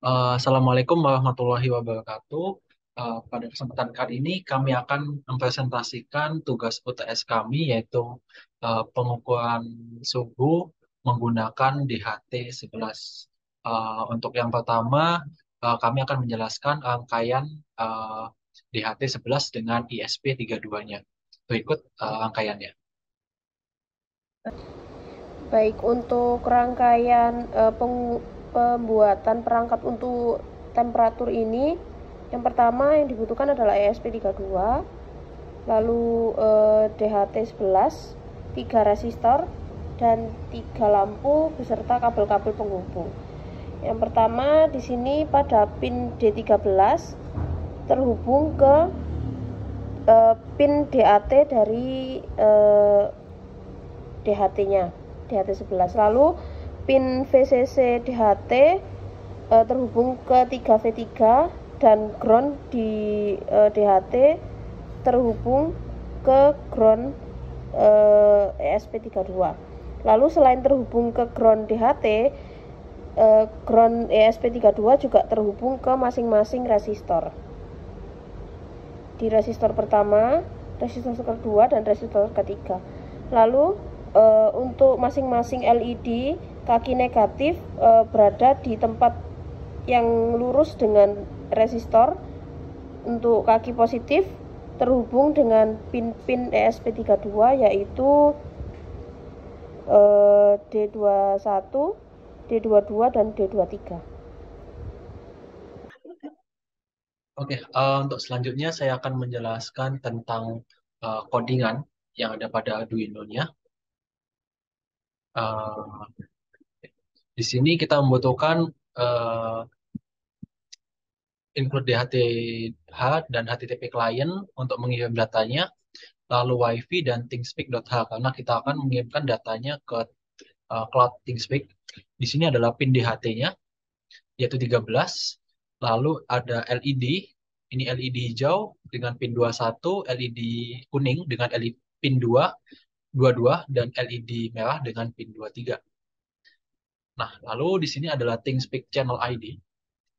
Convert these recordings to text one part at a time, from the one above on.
Assalamualaikum warahmatullahi wabarakatuh. Pada kesempatan kali ini kami akan mempresentasikan tugas UTS kami yaitu pengukuran suhu menggunakan DHT 11. Untuk yang pertama, kami akan menjelaskan rangkaian DHT 11 dengan ISP 32-nya. Berikut rangkaiannya. Baik, untuk rangkaian pembuatan perangkat untuk temperatur ini, yang pertama yang dibutuhkan adalah ESP32, lalu DHT 11, 3 resistor, dan 3 lampu beserta kabel-kabel penghubung. Yang pertama di sini pada pin D13 terhubung ke pin DAT dari DHT-nya, DHT 11. Lalu pin VCC DHT terhubung ke 3V3 dan ground di DHT terhubung ke ground ESP32. Lalu selain terhubung ke ground DHT, ground ESP32 juga terhubung ke masing-masing resistor. Di resistor pertama, resistor kedua, dan resistor ketiga. Lalu untuk masing-masing LED kaki negatif berada di tempat yang lurus dengan resistor. Untuk kaki positif terhubung dengan pin-pin ESP32 yaitu D21, D22, dan D23. Oke, untuk selanjutnya saya akan menjelaskan tentang codingan yang ada pada Arduino-nya. Eh, di sini kita membutuhkan eh, include DHT-H dan HTTP client untuk mengirim datanya, lalu WiFi dan ThingSpeak.h karena kita akan mengirimkan datanya ke cloud ThingSpeak. Di sini adalah pin DHT-nya, yaitu 13. Lalu ada LED, ini LED hijau dengan pin 21, LED kuning dengan LED pin 2, 22, dan LED merah dengan pin 23. Nah, lalu di sini adalah ThingSpeak Channel ID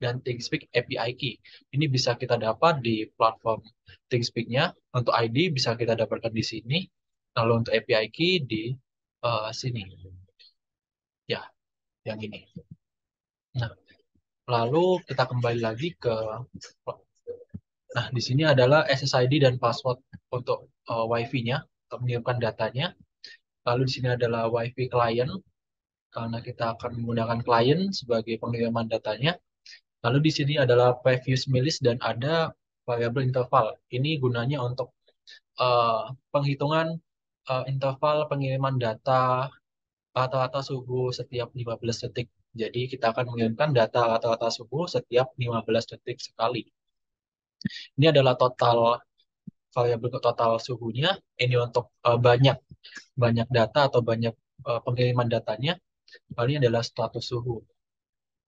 dan ThingSpeak API Key. Ini bisa kita dapat di platform ThingSpeak-nya. Untuk ID bisa kita dapatkan di sini. Lalu untuk API Key di sini. Ya, yang ini. Nah, lalu kita kembali lagi ke. Nah, di sini adalah SSID dan password untuk WiFi-nya, untuk mengirimkan datanya. Lalu di sini adalah WiFi client, karena kita akan menggunakan klien sebagai pengiriman datanya. Lalu di sini adalah previous milis dan ada variable interval. Ini gunanya untuk eh, penghitungan interval pengiriman data rata-rata suhu setiap 15 detik. Jadi kita akan mengirimkan data rata-rata suhu setiap 15 detik sekali. Ini adalah total variabel total suhunya. Ini untuk banyak banyak data atau banyak pengiriman datanya. Lalu ini adalah status suhu.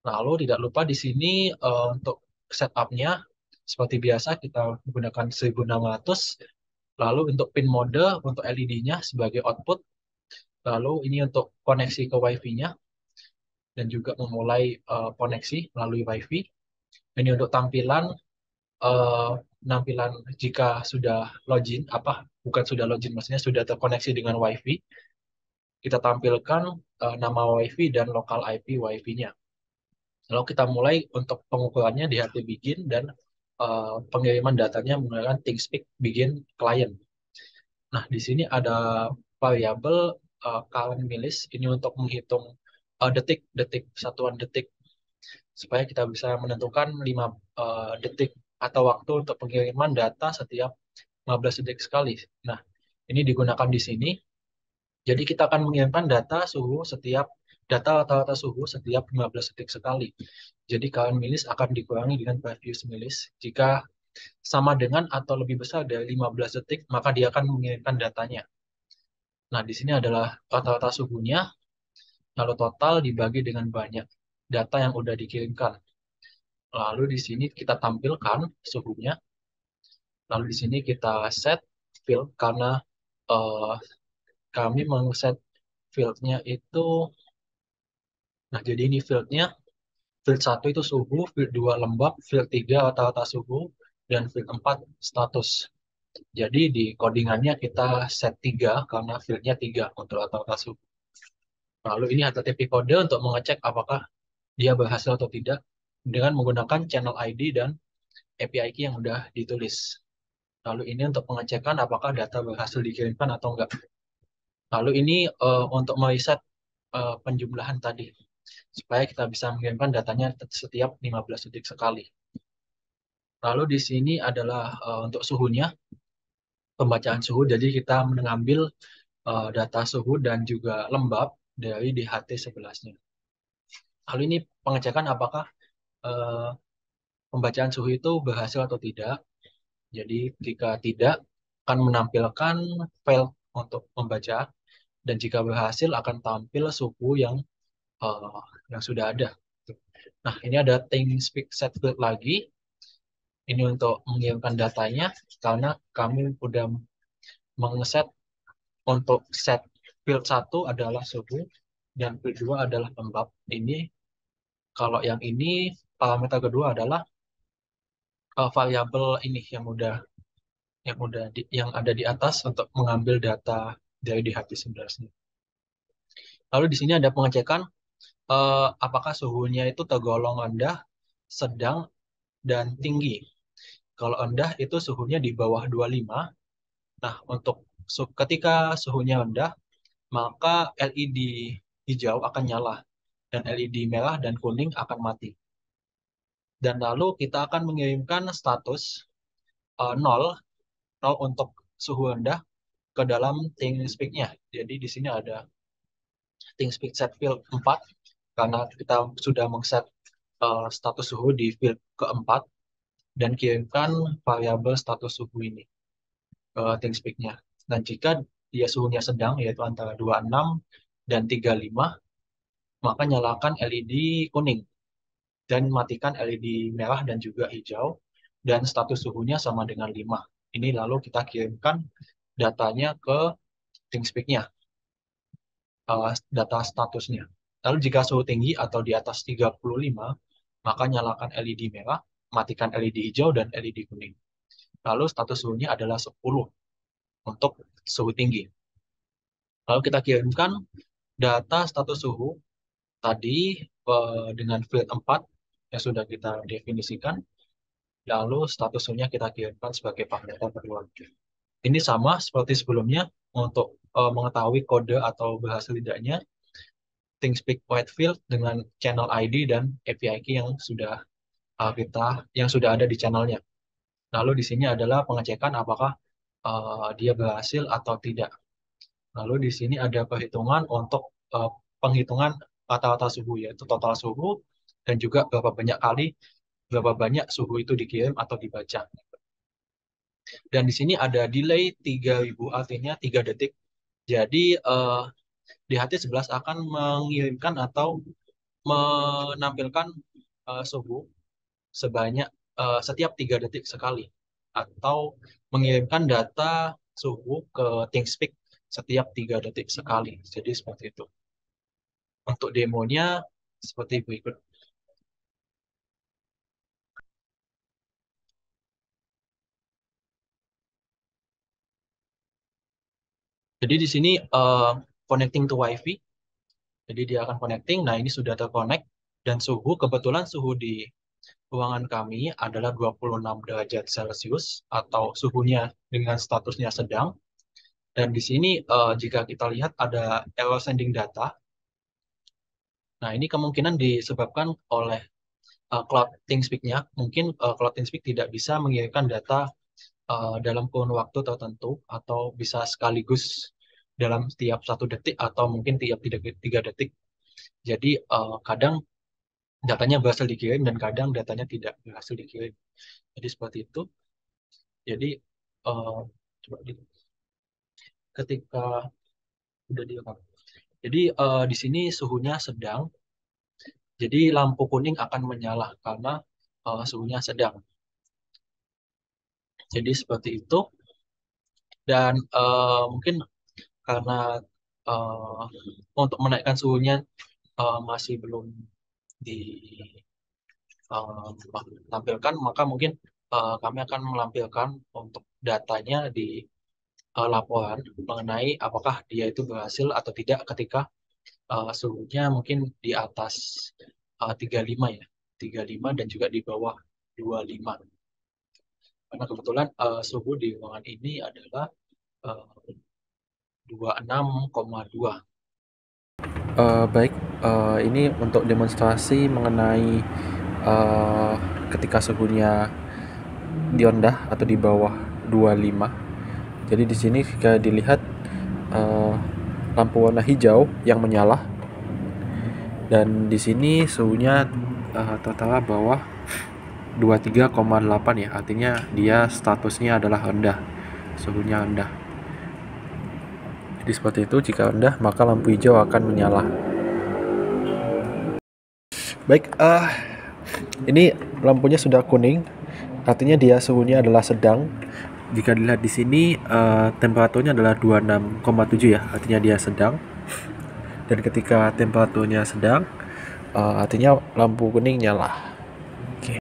Lalu tidak lupa di sini untuk setupnya seperti biasa kita menggunakan 1600. Lalu untuk pin mode untuk LED-nya sebagai output. Lalu ini untuk koneksi ke WiFi-nya dan juga memulai koneksi melalui WiFi. Ini untuk tampilan eh, penampilan jika sudah login bukan sudah login maksudnya sudah terkoneksi dengan WiFi. Kita tampilkan nama WiFi dan lokal IP WiFi-nya. Lalu kita mulai untuk pengukurannya di HT begin dan pengiriman datanya menggunakan ThingSpeak begin client. Nah, di sini ada variabel current milis ini untuk menghitung detik-detik satuan detik supaya kita bisa menentukan 5 detik atau waktu untuk pengiriman data setiap 15 detik sekali. Nah, ini digunakan di sini. Jadi kita akan mengirimkan data rata-rata suhu setiap 15 detik sekali. Jadi current milis akan dikurangi dengan previous milis. Jika sama dengan atau lebih besar dari 15 detik, maka dia akan mengirimkan datanya. Nah, di sini adalah rata-rata suhunya, lalu total dibagi dengan banyak data yang sudah dikirimkan. Lalu di sini kita tampilkan suhunya. Lalu di sini kita set field karena eh, kami men-set fieldnya itu, nah jadi ini fieldnya Field 1 itu suhu, field 2 lembab, field 3 rata-rata suhu, dan field 4 status. Jadi di codingannya kita set 3 karena fieldnya 3 untuk rata-rata suhu. Lalu ini HTTP kode untuk mengecek apakah dia berhasil atau tidak dengan menggunakan channel ID dan API key yang sudah ditulis. Lalu ini untuk pengecekan apakah data berhasil dikirimkan atau enggak. Lalu ini untuk mereset penjumlahan tadi supaya kita bisa mengirimkan datanya setiap 15 detik sekali. Lalu di sini adalah untuk suhunya, pembacaan suhu. Jadi kita mengambil data suhu dan juga lembab dari DHT11-nya. Lalu ini pengecekan apakah eh, pembacaan suhu itu berhasil atau tidak. Jadi jika tidak, akan menampilkan file untuk membaca, dan jika berhasil akan tampil suhu yang sudah ada. Nah, ini ada ThingSpeak set field lagi. Ini untuk mengirimkan datanya karena kami sudah mengeset untuk set field 1 adalah suhu dan field 2 adalah lembab. Ini kalau yang ini parameter kedua adalah variabel ini yang ada di atas untuk mengambil data dari DHT11. Lalu di sini ada pengecekan apakah suhunya itu tergolong rendah, sedang, dan tinggi. Kalau rendah itu suhunya di bawah 25. Nah, untuk ketika suhunya rendah, maka LED hijau akan nyala dan LED merah dan kuning akan mati. Dan lalu kita akan mengirimkan status 0, 0 untuk suhu rendah ke dalam ThingSpeak-nya. Jadi di sini ada ThingSpeak set field 4 karena kita sudah mengset status suhu di field keempat dan kirimkan variabel status suhu ini ke ThingSpeak-nya. Dan jika dia suhunya sedang, yaitu antara 26 dan 35, maka nyalakan LED kuning dan matikan LED merah dan juga hijau, dan status suhunya sama dengan 5. Ini lalu kita kirimkan datanya ke ThingSpeak-nya, data statusnya. Lalu jika suhu tinggi atau di atas 35, maka nyalakan LED merah, matikan LED hijau dan LED kuning. Lalu status suhunya adalah 10 untuk suhu tinggi. Lalu kita kirimkan data status suhu tadi dengan field 4 yang sudah kita definisikan. Lalu status suhunya kita kirimkan sebagai parameter kedua. Ini sama seperti sebelumnya untuk mengetahui kode atau berhasil tidaknya ThingSpeak Whitefield dengan channel ID dan API key yang sudah ada di channelnya. Lalu di sini adalah pengecekan apakah dia berhasil atau tidak. Lalu di sini ada perhitungan untuk penghitungan rata-rata suhu, yaitu total suhu dan juga berapa banyak suhu itu dikirim atau dibaca. Dan di sini ada delay 3000, artinya 3 detik. Jadi DHT11 akan mengirimkan atau menampilkan suhu sebanyak setiap 3 detik sekali, atau mengirimkan data suhu ke ThingSpeak setiap 3 detik sekali. Jadi seperti itu. Untuk demonya seperti berikut. Jadi di sini connecting to WiFi. Jadi dia akan connecting. Nah, ini sudah terconnect, dan kebetulan suhu di ruangan kami adalah 26 derajat Celcius atau suhunya dengan statusnya sedang. Dan di sini jika kita lihat ada error sending data. Nah, ini kemungkinan disebabkan oleh Cloud ThingSpeak-nya. Mungkin Cloud ThingSpeak tidak bisa mengirimkan data dalam kurun waktu tertentu, atau bisa sekaligus dalam setiap 1 detik atau mungkin tiap 3 detik. Jadi kadang datanya berhasil dikirim dan kadang datanya tidak berhasil dikirim. Jadi seperti itu. Jadi eh, coba ketika udah direkam. Jadi di sini suhunya sedang. Jadi lampu kuning akan menyala karena suhunya sedang. Jadi seperti itu. Dan mungkin karena untuk menaikkan suhunya masih belum di tampilkan, maka mungkin kami akan melampilkan untuk datanya di laporan mengenai apakah dia itu berhasil atau tidak ketika suhunya mungkin di atas 35 ya, 35 dan juga di bawah 25. Karena kebetulan suhu di ruangan ini adalah uh, 26,2. Baik, ini untuk demonstrasi mengenai ketika suhunya rendah atau di bawah 25. Jadi di sini jika dilihat lampu warna hijau yang menyala, dan di sini suhunya tertera bawah 23,8 ya, artinya dia statusnya adalah rendah, suhunya rendah. Jadi seperti itu, jika rendah maka lampu hijau akan menyala. Baik, ini lampunya sudah kuning, artinya dia suhunya adalah sedang. Jika dilihat di sini temperaturnya adalah 26,7 ya, artinya dia sedang. Dan ketika temperaturnya sedang, artinya lampu kuning nyala. Oke.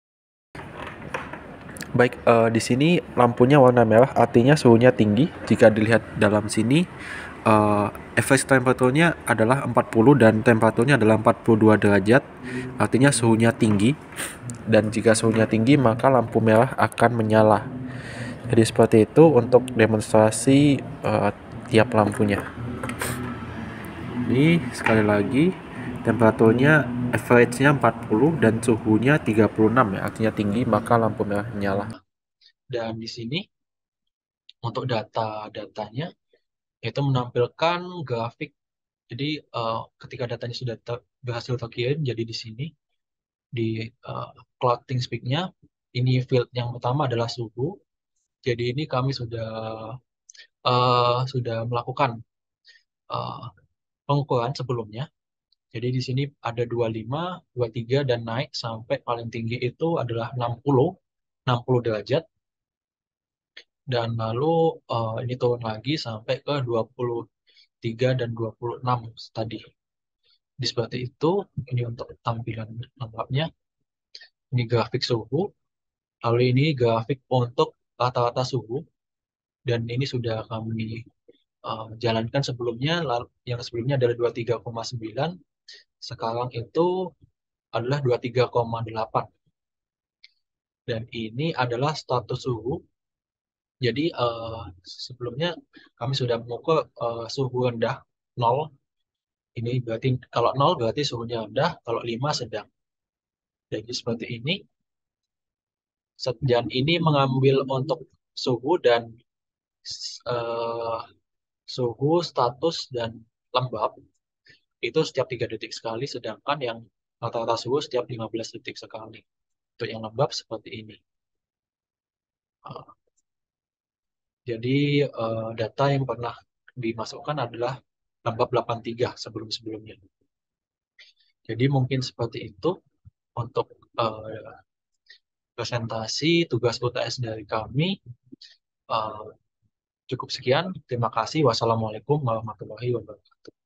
Baik, di sini lampunya warna merah, artinya suhunya tinggi. Jika dilihat dalam sini, average temperaturnya adalah 40 dan temperaturnya adalah 42 derajat, artinya suhunya tinggi. Dan jika suhunya tinggi maka lampu merah akan menyala. Jadi seperti itu untuk demonstrasi tiap lampunya. Ini sekali lagi temperaturnya average-nya 40 dan suhunya 36 ya, artinya tinggi maka lampu merah menyala. Dan di sini untuk datanya itu menampilkan grafik. Jadi ketika datanya sudah berhasil terkirim, jadi di sini di Cloud ThingSpeak-nya ini field yang pertama adalah suhu. Jadi ini kami sudah melakukan pengukuran sebelumnya. Jadi di sini ada 25, 23 dan naik sampai paling tinggi itu adalah 60 derajat. Dan lalu ini turun lagi sampai ke 23 dan 26 tadi. Di seperti itu, ini untuk tampilan lengkapnya. Ini grafik suhu, lalu ini grafik untuk rata-rata suhu, dan ini sudah kami jalankan sebelumnya. Yang sebelumnya adalah 23,9, sekarang itu adalah 23,8. Dan ini adalah status suhu. Jadi sebelumnya kami sudah mengukur suhu rendah 0. Ini berarti kalau 0 berarti suhunya rendah, kalau 5 sedang. Jadi seperti ini. Dan ini mengambil untuk suhu dan eh, suhu, status, dan lembab itu setiap 3 detik sekali, sedangkan yang rata-rata suhu setiap 15 detik sekali. Untuk yang lembab seperti ini. Eh, jadi data yang pernah dimasukkan adalah lembab 83 sebelum-sebelumnya. Jadi mungkin seperti itu untuk presentasi tugas UTS dari kami. Cukup sekian. Terima kasih. Wassalamualaikum warahmatullahi wabarakatuh.